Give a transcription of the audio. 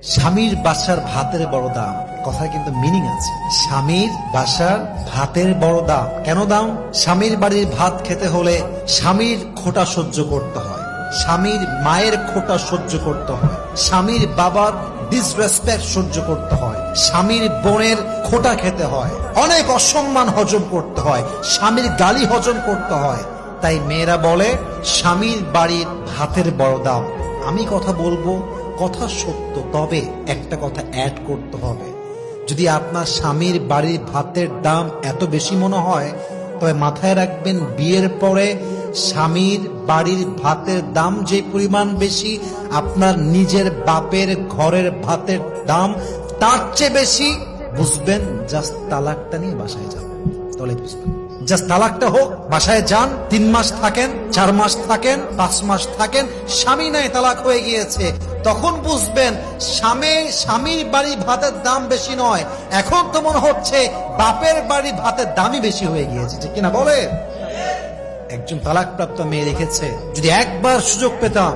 স্বামীর বাসার ভাতের বড় দাম, কথার কিন্তু মিনিং আছে। স্বামীর বাসার ভাতের বড় দাম কেন দাম? স্বামীর বাড়ির ভাত খেতে হলে স্বামীর খোঁটা সহ্য করতে হয়, স্বামীর মায়ের খোঁটা সহ্য করতে হয়, স্বামীর বাবার ডিসরেসপেক্ট সহ্য করতে হয়, স্বামীর বোনের খোঁটা খেতে হয়, অনেক অসম্মান হজম করতে হয়, স্বামীর গালি হজম করতে হয়। তাই মেয়েরা বলে স্বামীর বাড়ির ভাতের বড় দাম। আমি কথা বলবো, কথা সত্য, তবে একটা কথা অ্যাড করতে হবে। যদি আপনার স্বামীর বাড়ির ভাতের দাম এত বেশি মনে হয়, তবে মাথায় রাখবেন বিয়ের পরে স্বামীর বাড়ির ভাতের দাম যে পরিমাণ বেশি, আপনার নিজের বাপের ঘরের ভাতের দাম তার চেয়ে বেশি। বুঝবেন, জাস্ট তালাকটা নিয়ে বাসায় যান, তাহলে বুঝবেন। জাস্ট তালাকটা হোক, বাসায় যান, 3 মাস থাকেন, 4 মাস থাকেন, 5 মাস থাকেন, স্বামী নাই তালাক হয়ে গিয়েছে, তখন বুঝবেন স্বামীর বাড়ি ভাতের দাম বেশি নয়, এখন তো মনে হচ্ছে বাপের বাড়ি ভাতের দামই বেশি হয়ে গিয়েছে, ঠিক কিনা বলে? একজন তালাকপ্রাপ্ত মেয়ে রেখেছে, যদি একবার সুযোগ পেতাম